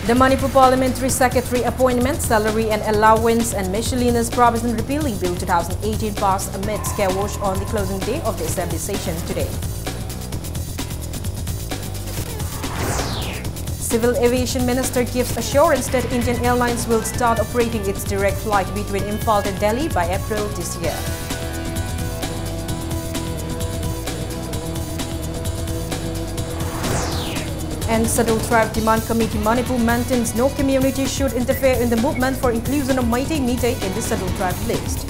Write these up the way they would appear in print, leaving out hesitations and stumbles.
The Manipur Parliamentary Secretary Appointment, Salary and Allowance and Miscellaneous Provision Repealing Bill 2018 passed amid scarewash on the closing day of the Assembly session today. Civil Aviation Minister gives assurance that Indian Airlines will start operating its direct flight between Imphal and Delhi by April this year. And Scheduled Tribe Demand Committee Manipur maintains no community should interfere in the movement for inclusion of Meitei in the Scheduled Tribe list.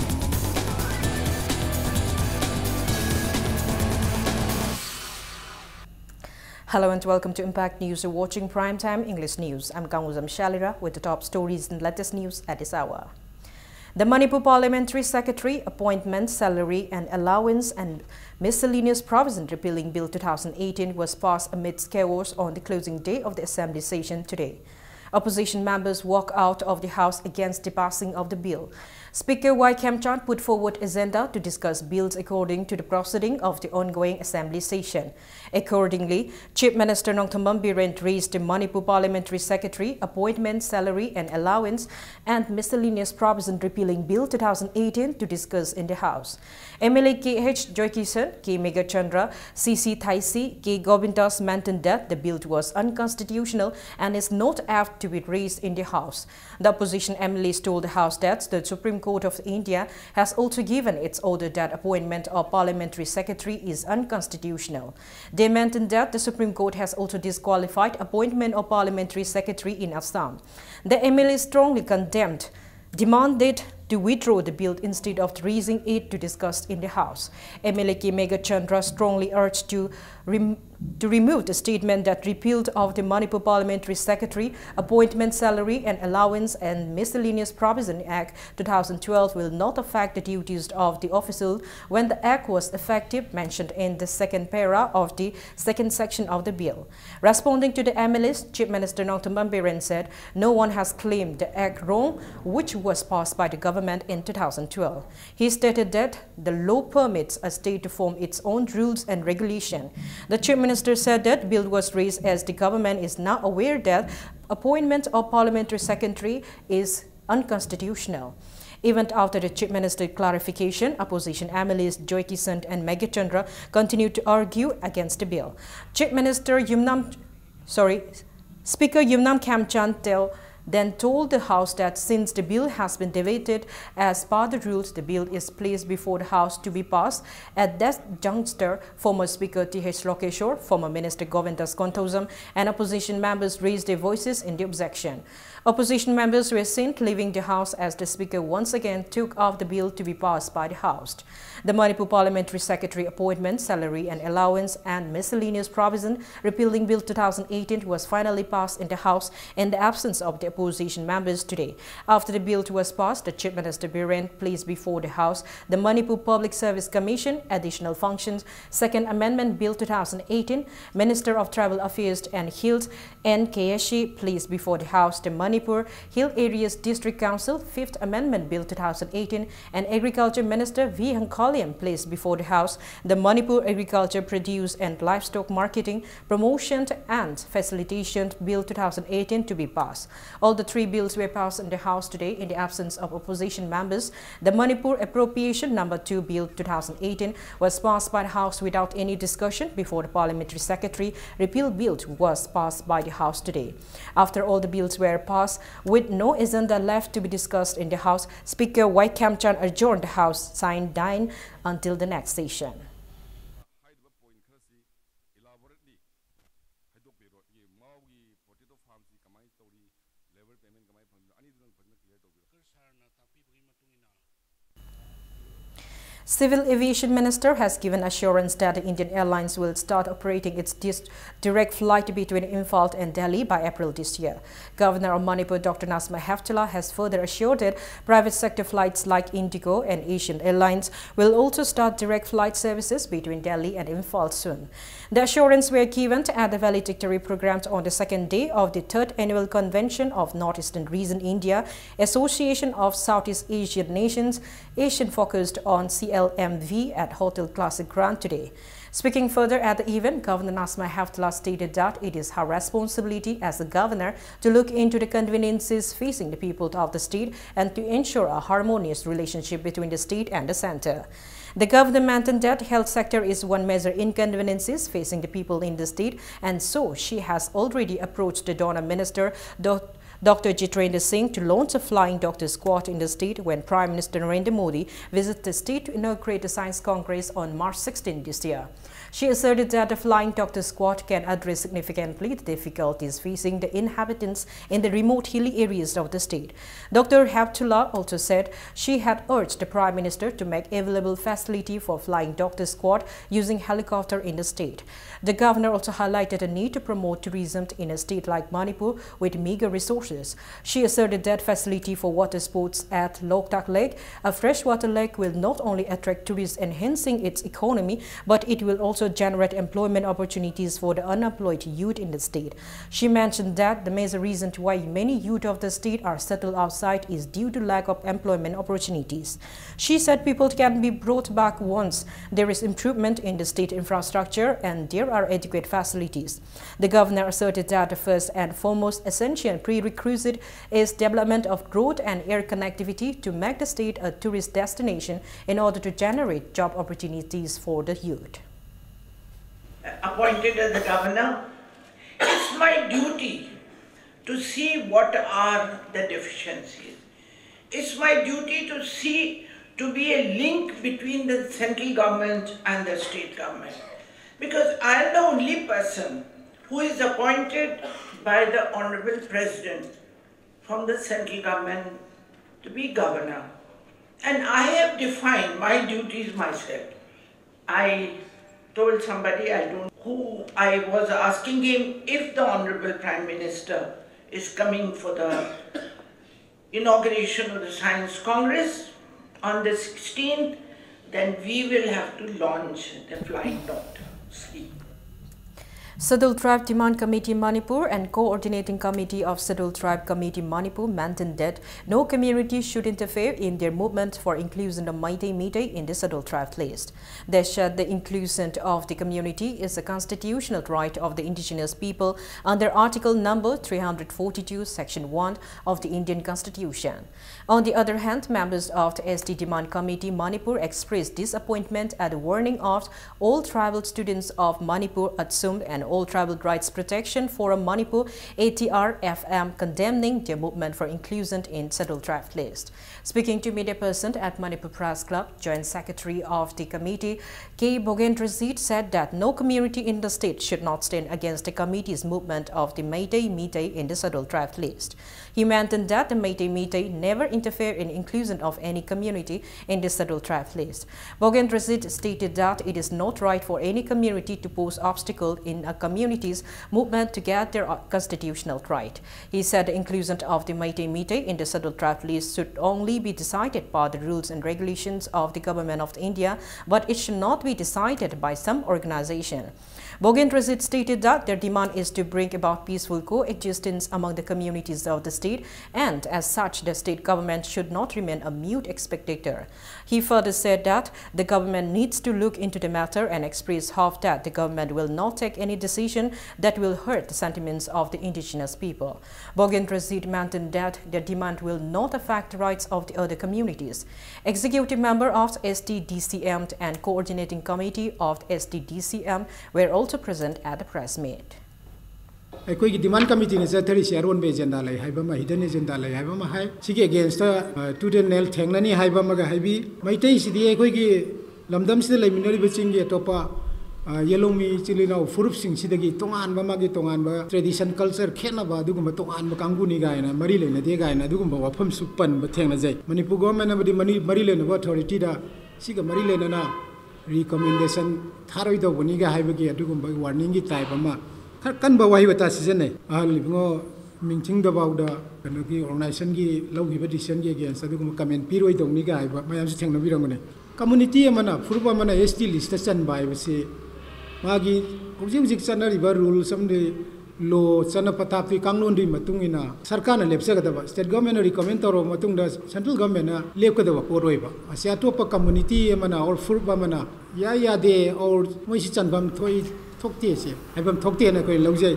Hello and welcome to Impact News. You're watching Primetime English News. I'm Kanguzam Shalira with the top stories and latest news at this hour. The Manipur Parliamentary Secretary Appointment, Salary and Allowance and Miscellaneous Provision Repealing Bill 2018 was passed amid chaos on the closing day of the Assembly session today. Opposition members walked out of the House against the passing of the bill. Speaker Y. Kemchand put forward agenda to discuss bills according to the proceeding of the ongoing Assembly session. Accordingly, Chief Minister Nongthammam Biren raised the Manipur Parliamentary Secretary Appointment, Salary and Allowance and Miscellaneous Provision Repealing Bill 2018 to discuss in the House. MLA K.H. Joykisan, K. Megachandra, C.C. Thaisi, K. Govindas maintained that the bill was unconstitutional and is not apt to be raised in the House. The opposition MLAs told the House that the Supreme Court of India has also given its order that appointment of Parliamentary Secretary is unconstitutional. They maintained that the Supreme Court has also disqualified appointment of Parliamentary Secretary in Assam. The MLA strongly demanded to withdraw the bill instead of raising it to discuss in the House. MLA K. Megachandra strongly urged to remove the statement that repeal of the Manipur Parliamentary Secretary Appointment, Salary and Allowance and Miscellaneous Provision Act 2012 will not affect the duties of the official when the Act was effective, mentioned in the second para of the second section of the bill. Responding to the MLAs, Chief Minister Nongthammam Biren said no one has claimed the Act wrong, which was passed by the government in 2012. He stated that the law permits a state to form its own rules and regulation. The Chief Minister said that the bill was raised as the government is now aware that appointment of Parliamentary Secretary is unconstitutional. Even after the Chief Minister's clarification, opposition MLAs Joykisan and Megachandra continued to argue against the bill. Speaker Yumnam Kemchand then told the House that since the bill has been debated as per the rules, the bill is placed before the House to be passed. At that juncture, former Speaker T.H. Lokeshwar, former Minister Govindas Konthozam and opposition members raised their voices in the objection. Opposition members were seen leaving the House as the Speaker once again took off the bill to be passed by the House. The Manipur Parliamentary Secretary Appointment, Salary and Allowance and Miscellaneous Provision Repealing Bill 2018 was finally passed in the House in the absence of the opposition members today. After the bill was passed, the Chief Minister Biren placed before the House the Manipur Public Service Commission Additional Functions Second Amendment Bill 2018. Minister of Tribal Affairs and Hills N. Kayashi placed before the House the Manipur Hill Areas District Council Fifth Amendment Bill 2018, and Agriculture Minister V. Hankaliam placed before the House the Manipur Agriculture Produce and Livestock Marketing, Promotion and Facilitation Bill 2018 to be passed. All the three bills were passed in the House today in the absence of opposition members. The Manipur Appropriation No. 2 Bill 2018 was passed by the House without any discussion before the Parliamentary Secretary Repeal Bill was passed by the House today. After all the bills were passed, with no agenda left to be discussed in the House, Speaker Y. Kemchand adjourned the House signed dine until the next session. Civil Aviation Minister has given assurance that the Indian Airlines will start operating its direct flight between Imphal and Delhi by April this year. Governor of Manipur Dr. Nasma Heftala has further assured that private sector flights like Indigo and Asian Airlines will also start direct flight services between Delhi and Imphal soon. The assurance were given at the valedictory program on the second day of the 3rd Annual Convention of Northeastern Region India Association of Southeast Asian Nations, Asian focused on CLMV at Hotel Classic Grand today. Speaking further at the event, Governor Nasma Heftullah stated that it is her responsibility as the governor to look into the conveniences facing the people of the state and to ensure a harmonious relationship between the state and the center. The governor mentioned that health sector is one major inconveniences facing the people in the state, and so she has already approached the donor minister, Dr. Jitendra Singh, to launch a flying doctor squad in the state when Prime Minister Narendra Modi visited the state to inaugurate the Science Congress on March 16 this year. She asserted that the flying doctor squad can address significantly the difficulties facing the inhabitants in the remote hilly areas of the state. Dr. Heftullah also said she had urged the Prime Minister to make available facility for flying doctor squad using helicopter in the state. The governor also highlighted the need to promote tourism in a state like Manipur with meager resources. She asserted that facility for water sports at Loktak Lake, a freshwater lake, will not only attract tourists enhancing its economy, but it will also generate employment opportunities for the unemployed youth in the state. She mentioned that the major reason why many youth of the state are settled outside is due to lack of employment opportunities. She said people can be brought back once there is improvement in the state infrastructure and there are adequate facilities. The governor asserted that the first and foremost essential prerequisite is development of road and air connectivity to make the state a tourist destination in order to generate job opportunities for the youth. Appointed as the governor, it's my duty to see what are the deficiencies. It's my duty to be a link between the central government and the state government. Because I am the only person who is appointed by the Honorable President from the central government to be governor. And I have defined my duties myself. I told somebody who I was asking him if the Honorable Prime Minister is coming for the inauguration of the Science Congress on the 16th, then we will have to launch the flying doctor scheme. Scheduled Tribe Demand Committee Manipur and Coordinating Committee of Scheduled Tribe Committee Manipur maintained that no community should interfere in their movement for inclusion of Meitei in the Scheduled Tribe list. They said the inclusion of the community is a constitutional right of the indigenous people under Article number 342, Section 1 of the Indian Constitution. On the other hand, members of the ST Demand Committee Manipur expressed disappointment at the warning of all tribal students of Manipur assumed and All Tribal Rights Protection Forum Manipur ATR-FM condemning their movement for inclusion in Scheduled Tribe list. Speaking to media person at Manipur Press Club, Joint Secretary of the committee K. Bogendrazit said that no community in the state should not stand against the committee's movement of the Meitei in the Scheduled Tribe list. He maintained that the Meitei never interfere in inclusion of any community in the Scheduled Tribe list. Bogendrazit stated that it is not right for any community to pose obstacle in a community's movement to get their constitutional right. He said the inclusion of the Meitei in the Scheduled Tribe list should only be decided by the rules and regulations of the Government of India, but it should not be decided by some organization. Bogendrazit stated that their demand is to bring about peaceful coexistence among the communities of the state, and as such, the state government should not remain a mute spectator. He further said that the government needs to look into the matter and express hope that the government will not take any decision that will hurt the sentiments of the indigenous people. Bogendrazit maintained that their demand will not affect the rights of the other communities. Executive member of the STDCM and Coordinating Committee of the STDCM were also present at the press meet. The demand committee is a Aron agenda like Hibama hidden agenda like Hibama High. Siki against student Nel Tanglani Hibama Hibi. My taste the Equigi Lamdam still a minority bitching topa yellow me chilino furupsing sidagi tongan mamagi tongan tradition culture kenaba duguma tongan bakanguni guy and Marilyn the guy and Dugumba wapum supan but Tanglazay. Manipur government of the Marilyn authority da Sika Marilyn and recommendation Taroido Waniga Hibagi Dugumba warning type ama. Kan bawa hiwa ta season ne libngo mingting da bawda kano ki organization gi low hiwa decision gi against adu kuma comment piroi dong ni ga hiwa mayam se thengna birang ne community amana furba mana ST list chan bai se magi hujik hujik chan riba rule samde law chana patapti kanglon ri matungina sarkar na lepsagada state government recommend toro matungda central government na lepkada poroiba asia topa community mana or furba mana ya de or moisi chanbam thoi thokte se haibam thokte na koi laujai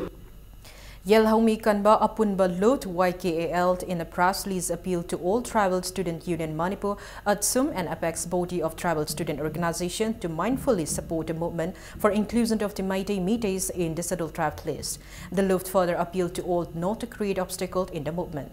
Yelhaumi Kanba Apunba Lot YKAL in a press release appeal to all Tribal Student Union Manipur, ATSUM and apex body of Tribal Student Organization to mindfully support the movement for inclusion of the Meiteis in the scheduled tribe list. The Luft further appealed to all not to create obstacles in the movement.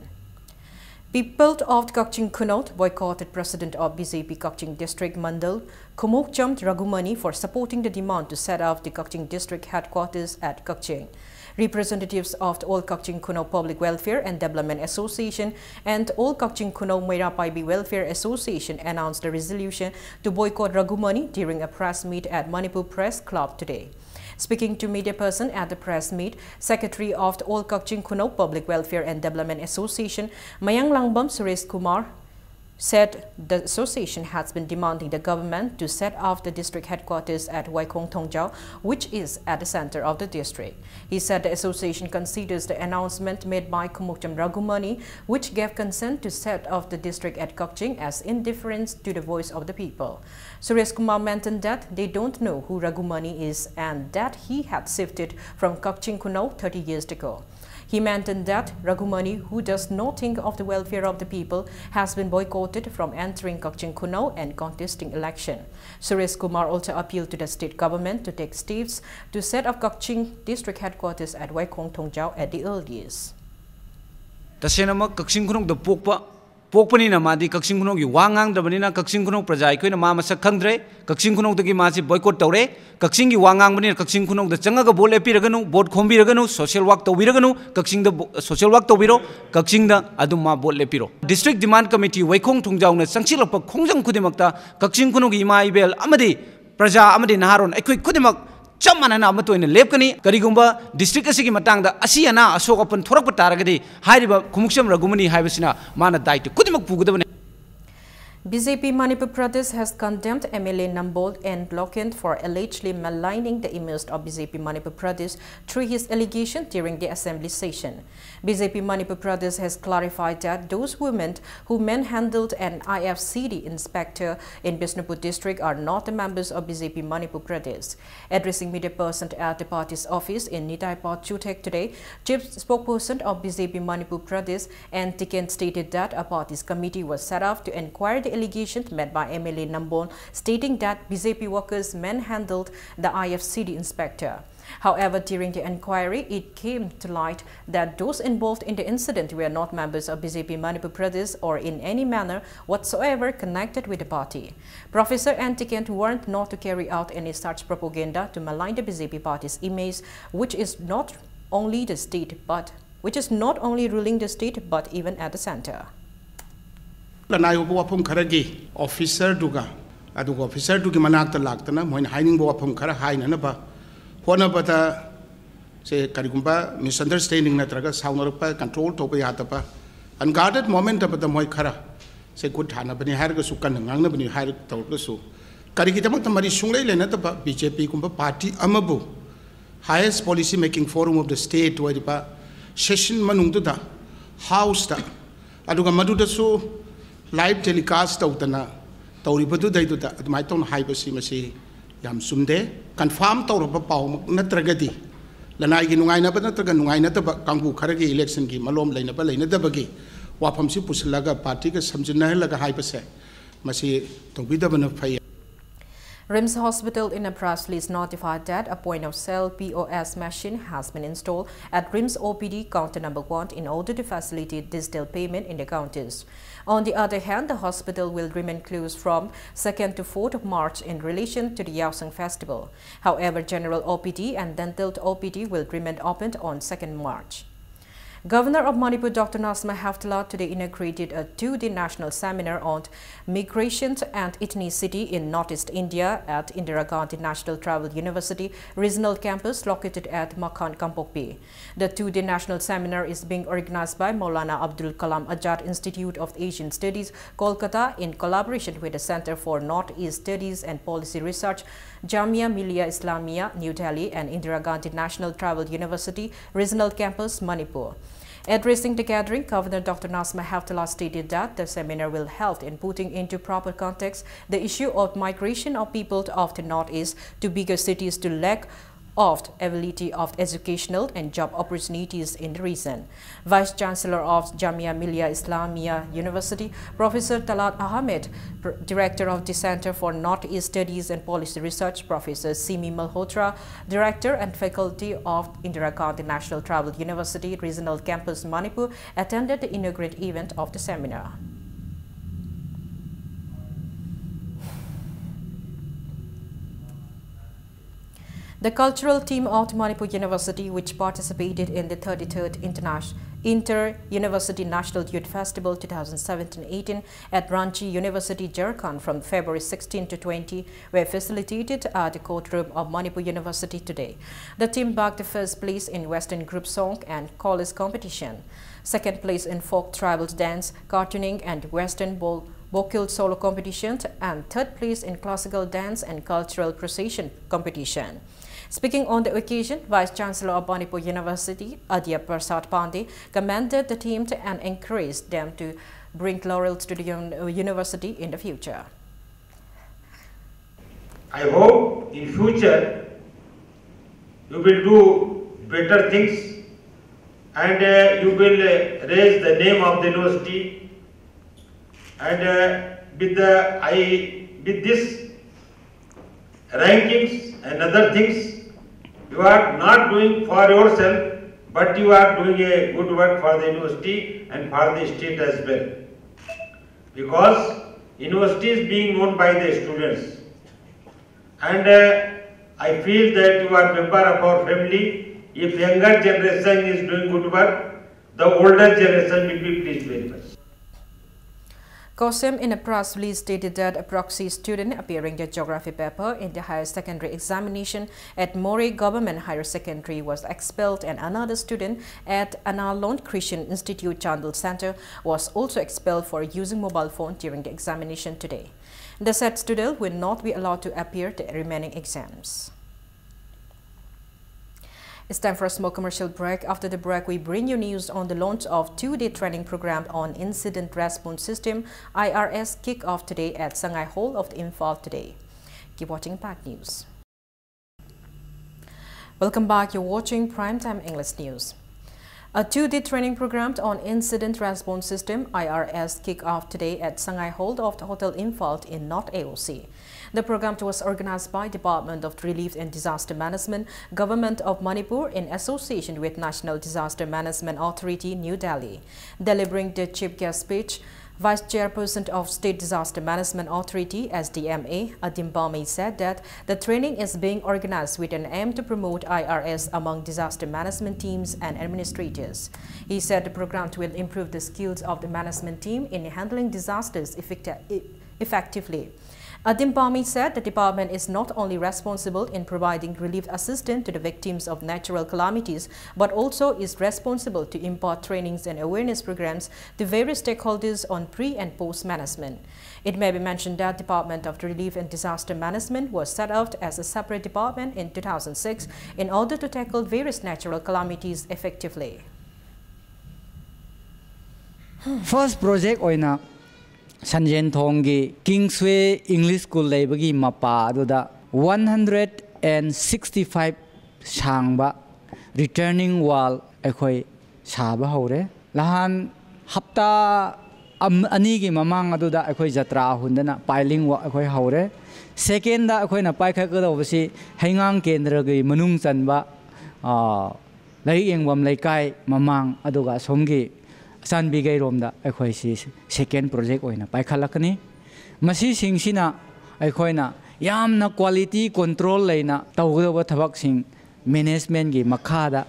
People of Kakching Kunot boycotted President of BJP Kakching District Mandal Kumokcham Ragumani for supporting the demand to set up the Kakching District headquarters at Kakching. Representatives of the All Kakching Kuno Public Welfare and Development Association and All Kakching Kuno Meirapaibi Welfare Association announced a resolution to boycott Ragumani during a press meet at Manipur Press Club today. Speaking to media person at the press meet, Secretary of the All Kakching Kuno Public Welfare and Development Association, Mayang Langbam Suresh Kumar, said the association has been demanding the government to set up the district headquarters at Waikong Tongjau, which is at the center of the district. He said the association considers the announcement made by Kumukcham Ragumani, which gave consent to set up the district at Kakching, as indifference to the voice of the people. Suresh Kumar mentioned that they don't know who Ragumani is and that he had shifted from Kakching Kuno 30 years ago. He mentioned that Ragumani, who does not think of the welfare of the people, has been boycotted from entering Kakching Kuno and contesting election. Suresh Kumar also appealed to the state government to take steps to set up Kakching district headquarters at Waikong Tongjau at the earliest. Tasenama Kakching Kuno the Pokpani na madi Kakching Kuno gi wangang da banina Kakching Kuno prajai ko na ma masak khangdre Kakching Kuno da gi ma si boycott tawre Kakching gi wangang banina Kakching Kuno da changa ga bol epi raganu bot khombi raganu social work tawbi raganu Kakching da social work tawbiro Kakching da adum ma bol epiro district demand committee Waikong Tongjau na sangchilapa khongjang khudimakta Kakching Kuno gi ma ibel amadi praja amadi naharon ekoi khudimak Chamanana Amatoin Lepkani, Karigumba, District Asiki Matanga, Asiana, Asok upon Torapatagadi, Haiba, Kumuksham Ragumani, Hibasina, Mana died to Kudimak Pugudan. BJP Manipur Pradesh has condemned MLA Nambol and Blockent for allegedly maligning the image of BJP Manipur Pradesh through his allegation during the assembly session. BJP Manipur Pradesh has clarified that those women who manhandled an IFCD inspector in Bishnupur district are not members of BJP Manipur Pradesh. Addressing media person at the party's office in Nitaipat, Chutek today, chief spokesperson of BJP Manipur Pradesh and Tikent stated that a party's committee was set up to inquire the allegations made by MLA Nambon, stating that BJP workers manhandled the IFCD inspector. However, during the inquiry, it came to light that those involved in the incident were not members of BJP Manipur Pradesh or in any manner whatsoever connected with the party. Professor Antikent warned not to carry out any such propaganda to malign the BJP party's image, which is not only ruling the state but even at the center. Lanai wapum karagi officer duga adu officer dugi manak ta laktana moin hiding wapum kara haina na ba hona bata se karigumba misunderstanding natraga saunarpa control to pa yata pa unguarded moment ba ta moi kara se good thana bani har ga sukan ngang na bani har to ga su karigi ta ta mari sunglai le na ta ba BJP kumba party amabu highest policy making forum of the state wa ba session manung tu da house ta aduga madu da su live telecast tautana tauribadu daiduta admaiton haibasi masi yam sumde confirm tauraba paw natragadi lanai gi nungai na ba natraga nungai na ta kangbu kharagi election gi malom leina ba leina da bagi wafam si puslaga party ga samjina laga haibase masi tobidabana phai. RIMS Hospital in a press release notified that a point-of-sale POS machine has been installed at RIMS OPD counter number 1 in order to facilitate digital payment in the counters. On the other hand, the hospital will remain closed from 2nd to 4th of March in relation to the Yaosang Festival. However, general OPD and dental OPD will remain opened on 2nd March. Governor of Manipur, Dr. Nasma Haftala, today inaugurated a two-day national seminar on migration and ethnicity in Northeast India at Indira Gandhi National Tribal University Regional Campus located at Makhan, Kampokpi. The two-day national seminar is being organized by Maulana Abdul Kalam Azad Institute of Asian Studies, Kolkata, in collaboration with the Center for Northeast Studies and Policy Research, Jamia Millia Islamia, New Delhi, and Indira Gandhi National Tribal University Regional Campus, Manipur. Addressing the gathering, Governor Dr. Nasma Haftala stated that the seminar will help in putting into proper context the issue of migration of people of the Northeast to bigger cities to lack of ability of educational and job opportunities in the region. Vice Chancellor of Jamia Millia Islamia University, Professor Talat Ahmed, Director of the Center for Northeast Studies and Policy Research, Professor Simi Malhotra, Director and Faculty of Indira Gandhi National Tribal University Regional Campus, Manipur, attended the inaugural event of the seminar. The cultural team of Manipur University, which participated in the 33rd Inter-University National Youth Festival 2017-18 at Ranchi University, Jharkhand from February 16 to 20, were facilitated at the courtroom of Manipur University today. The team bagged the first place in Western group song and chorus competition, second place in folk tribal dance, cartooning and Western vocal solo competition, and third place in classical dance and cultural procession competition. Speaking on the occasion, Vice Chancellor of Manipur University, Adya Prasad Pandey, commended the team and encouraged them to bring laurels to the university in the future. I hope in future you will do better things and you will raise the name of the university, and with this rankings and other things, you are not doing for yourself, but you are doing a good work for the university and for the state as well. Because university is being known by the students, and I feel that you are a member of our family. If younger generation is doing good work, the older generation will be pleased very much. COSEM in a press release stated that a proxy student appearing the geography paper in the higher secondary examination at Moreh Government Higher Secondary was expelled, and another student at Analon Christian Institute Chandul Center was also expelled for using mobile phone during the examination today. The said student will not be allowed to appear the remaining exams. It's time for a small commercial break. After the break, we bring you news on the launch of two-day training program on Incident Response System, IRS, kick-off today at Sangai Hall of the Imphal today. Keep watching Impact News. Welcome back. You're watching Primetime English News. A two-day training program on Incident Response System, IRS, kick-off today at Sangai Hall of the Hotel Imphal in North AOC. The program was organized by Department of Relief and Disaster Management, Government of Manipur in association with National Disaster Management Authority, New Delhi. Delivering the chief guest speech, Vice Chairperson of State Disaster Management Authority, SDMA, Adim Bami, said that the training is being organized with an aim to promote IRS among disaster management teams and administrators. He said the program will improve the skills of the management team in handling disasters effectively. Adim Bami said the department is not only responsible in providing relief assistance to the victims of natural calamities, but also is responsible to impart trainings and awareness programs to various stakeholders on pre- and post-management. It may be mentioned that Department of Relief and Disaster Management was set out as a separate department in 2006 in order to tackle various natural calamities effectively. First project oina Sanjen Thonggi Kingsway English School Labagi Mapa Aduda 165 Shangba returning wall Ekoi Shaba Hore Lahan Hapta Anigi Mamang Aduda Ekoi Jatra Hundana piling wa Ekoi Hore second da Ekoi na Paika Godosi Hangang Kendragi Manung Sanba Laying Wam Laikai Mamang Aduga Songi San Bigay Romda, I second project oina. Paikalakani Masi Singshina, I coina Yam na quality control layna, Tawga Tabak Sing, management gi Makada,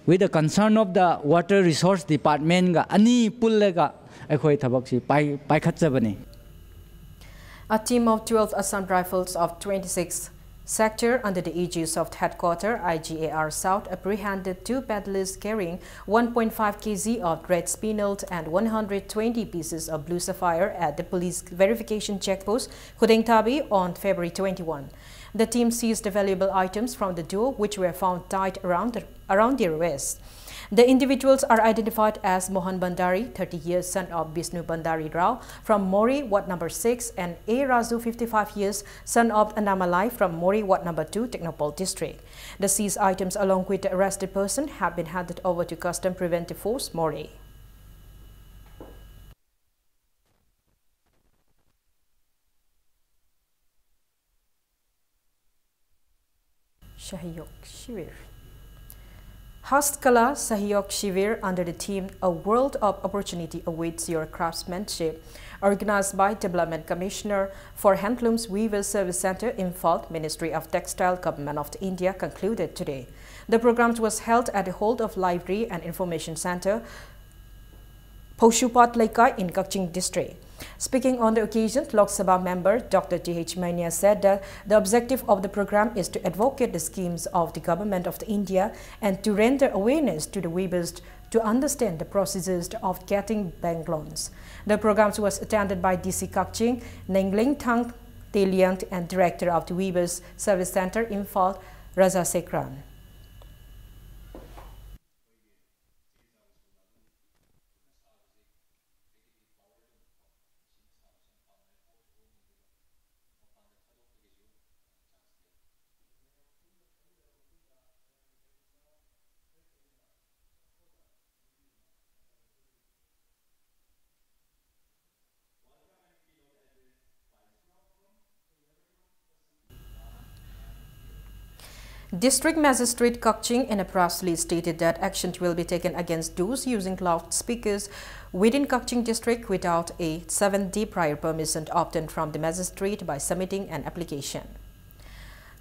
with the concern of the Water Resource Department ga ani pullega akhoi thabak si pai khatjabani. A team of 12 Assam Rifles of 26 sector under the aegis of headquarters IGAR South apprehended 2 peddlers carrying 1.5 kg of red spinel and 120 pieces of blue sapphire at the police verification checkpost Khudengtabi on February 21. The team seized the valuable items from the duo, which were found tied around their waist. The individuals are identified as Mohan Bandari, 30 years, son of Vishnu Bandari Rao from Mori, Ward number 6, and A. Raju, 55 years, son of Anamalai from Mori, Ward number 2, Technopol district. The seized items along with the arrested person have been handed over to Custom Preventive Force, Mori. Sahyog Shivir. Hastkala Sahyog Shivir under the theme A World of Opportunity Awaits Your Craftsmanship, organized by Development Commissioner for Handlooms Weavers Service Center, Imphal, Ministry of Textile, Government of India, concluded today. The program was held at the Hold of Library and Information Center, Poshupat Laikai in Kakching district. Speaking on the occasion, Lok Sabha member Dr. T.H. Mania said that the objective of the program is to advocate the schemes of the government of India and to render awareness to the weavers to understand the processes of getting bank loans. The program was attended by DC Kakching, Nengling Thang Teliant and Director of the Weavers Service Center, Imphal, Raza Sekran. District Magistrate Kakching in a press release stated that action will be taken against those using loudspeakers within Kakching district without a 7-day prior permission obtained from the magistrate by submitting an application.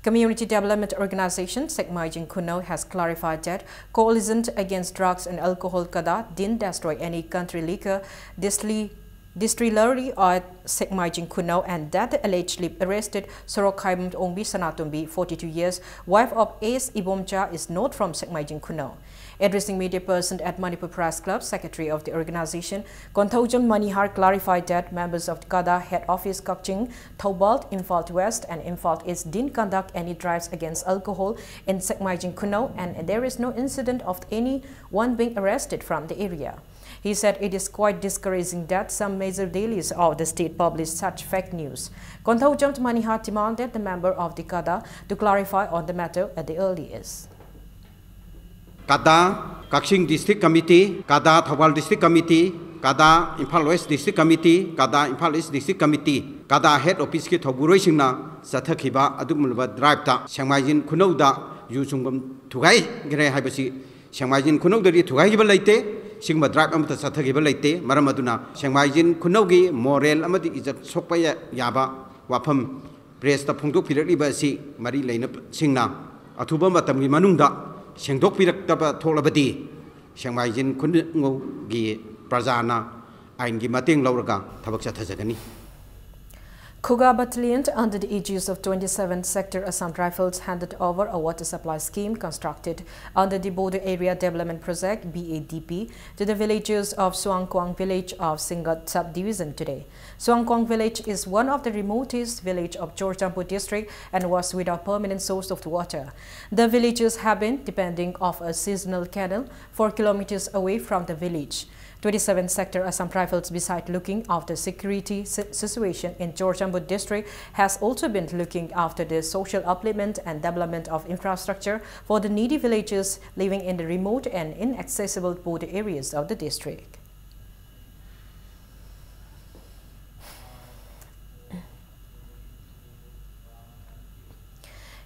Community Development Organization Sekmaijing Kuno has clarified that Coalition Against Drugs and Alcohol Kada didn't destroy any country liquor distillery at Sekmaijing Kuno and that the allegedly arrested Sorokhaibum Ongbi Sanatumbi, 42 years, wife of Ace Ibomcha, is not from Sekmaijing Kuno. Addressing media person at Manipur Press Club, Secretary of the organization, Kontaujam Manihar clarified that members of the Kada head office Kakching, Thobalt, Imphal West and Imphal East didn't conduct any drives against alcohol in Sekmaijing Kuno and there is no incident of anyone being arrested from the area. He said it is quite discouraging that some major dailies of the state publish such fake news. Kontaujam Manihar demanded the member of the Kada to clarify on the matter at the earliest. Kada Kakching District Committee, Kada Thobal District Committee, Kada Imphal West District Committee, Kada Imphal East District Committee, Kada Head Office ki Thoburoi singna Sathakiba adumulba drive ta Sekmaijing Kuno da Yusungam Thugai gre haibasi Sekmaijing Kuno dari Thugai giba laite Singma drive amata Sathakiba laite maramaduna Sekmaijing Kuno gi moral amati ijat sokpa yaba wafam press ta phungdok pirakliba si mari leina singna athuba matam gi manungda Sengdok pirak tholabadi Sekmaijing Kuno gi prajana ain gi mating lauraga thabak chathajagani. Khuga Battalion under the aegis of 27th Sector Assam Rifles handed over a water supply scheme constructed under the Border Area Development Project BADP to the villagers of Suangkwang village of Singat Subdivision today. Suangkwang village is one of the remotest village of Chorchampur district and was without permanent source of water. The villagers have been depending on a seasonal canal 4 kilometers away from the village. 27th Sector Assam Rifles, beside looking after security situation in Chorchampur district, has also been looking after the social upliftment and development of infrastructure for the needy villagers living in the remote and inaccessible border areas of the district.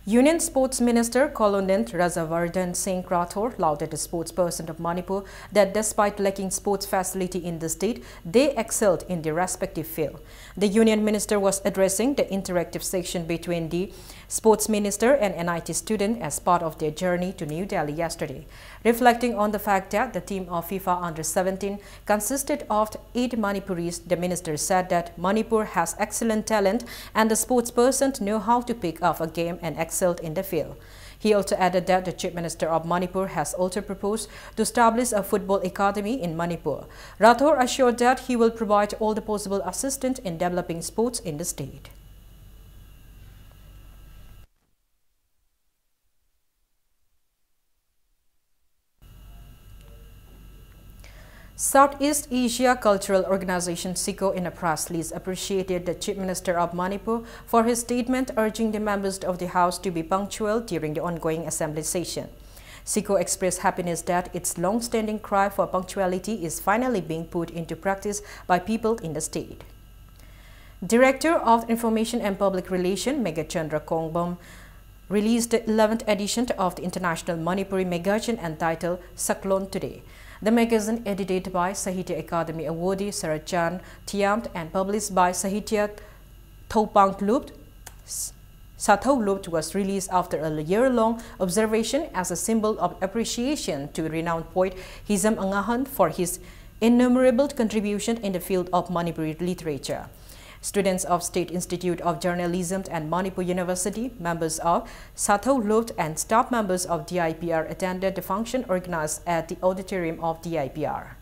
Union Sports Minister Colonel Razavardhan Singh Rathore lauded the sportsperson of Manipur that despite lacking sports facility in the state, they excelled in their respective field. The Union Minister was addressing the interactive section between the sports minister and NIT student as part of their journey to New Delhi yesterday. Reflecting on the fact that the team of FIFA Under-17 consisted of 8 Manipuris, the minister said that Manipur has excellent talent and the sportspersons know how to pick up a game and excelled in the field. He also added that the Chief Minister of Manipur has also proposed to establish a football academy in Manipur. Rathore assured that he will provide all the possible assistance in developing sports in the state. Southeast Asia Cultural Organization SICO in a press release appreciated the Chief Minister of Manipur for his statement urging the members of the House to be punctual during the ongoing assembly session. SICO expressed happiness that its long-standing cry for punctuality is finally being put into practice by people in the state. Director of Information and Public Relations Megachandra Kongbom released the 11th edition of the International Manipuri Magazine entitled Saklon today. The magazine, edited by Sahitya Academy awardee Sarachan Thiamt and published by Sahitya Thopang Lupt, Sathau Lupt, was released after a year-long observation as a symbol of appreciation to renowned poet Hizam Angahan for his innumerable contribution in the field of Manipuri literature. Students of State Institute of Journalism and Manipur University, members of Sathau Lupt and staff members of DIPR attended the function organized at the auditorium of DIPR.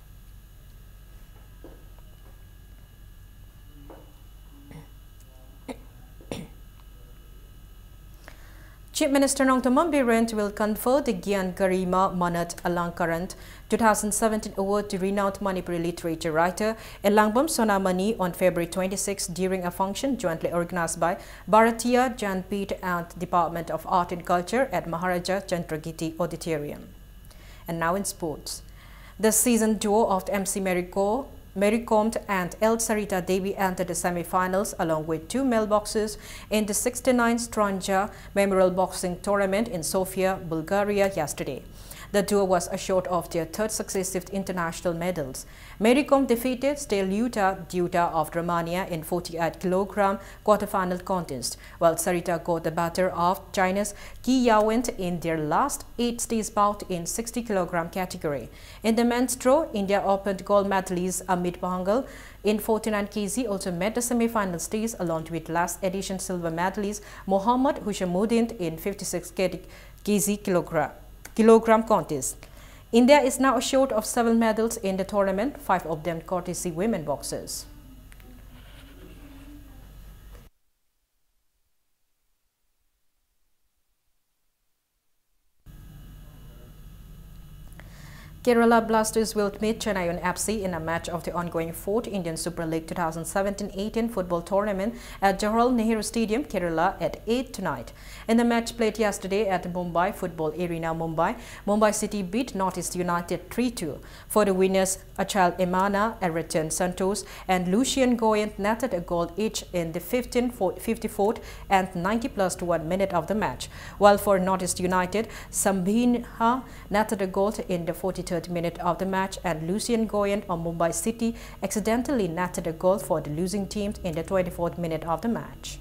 Chief Minister Nongthaman Birent will confer the Gyan Garima Manat Alankarant 2017 award to renowned Manipuri literature writer Elangbam Sonamani on February 26 during a function jointly organized by Bharatiya Janpith and Department of Art and Culture at Maharaja Chandragiti Auditorium. And now in sports. The season duo of MC Mary Kom and El Sarita Devi entered the semi-finals along with 2 male boxers in the 69th Stranja Memorial Boxing Tournament in Sofia, Bulgaria yesterday. The duo was assured of their 3rd successive international medals. Mary Kom defeated Steliuta Duta of Romania in 48 kg quarterfinal contest, while Sarita got the better of China's Qi Yaowen in their last 8-stage bout in 60 kg category. In the men's throw, India opened gold medalist Amit Pangal in 49 kg also met the semi-final stage along with last edition silver medalist Mohammad Hushamuddin in 56 kg contest. India is now assured of 7 medals in the tournament, 5 of them courtesy women boxers. Kerala Blasters will meet Chennai FC in a match of the ongoing 4th Indian Super League 2017-18 football tournament at Jawaharlal Nehru Stadium, Kerala at 8 tonight. In the match played yesterday at Mumbai Football Arena, Mumbai City beat Northeast United 3-2. For the winners, Achal Emana, Everton Santos and Lucian Goyent netted a goal each in the 54th and 90+1 minute of the match, while for Northeast United, Sambhinha netted a goal in the 43rd minute of the match and Lucian Goyent of Mumbai City accidentally netted a goal for the losing team in the 24th minute of the match.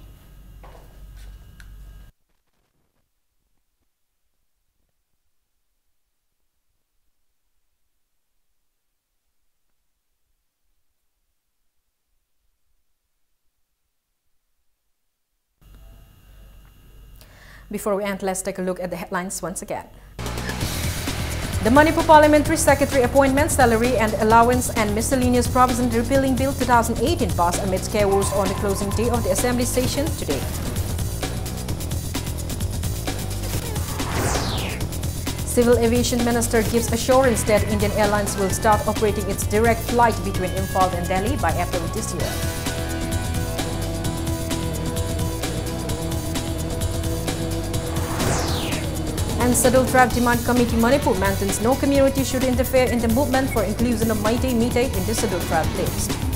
Before we end, let's take a look at the headlines once again. The Manipur Parliamentary Secretary Appointment, Salary and Allowance and Miscellaneous Provision Repealing Bill 2018 passed amidst chaos on the closing day of the Assembly session today. Civil Aviation Minister gives assurance that Indian Airlines will start operating its direct flight between Imphal and Delhi by April this year. And Scheduled Tribe Demand Committee Manipur maintains no community should interfere in the movement for inclusion of Meitei in the Scheduled Tribe list.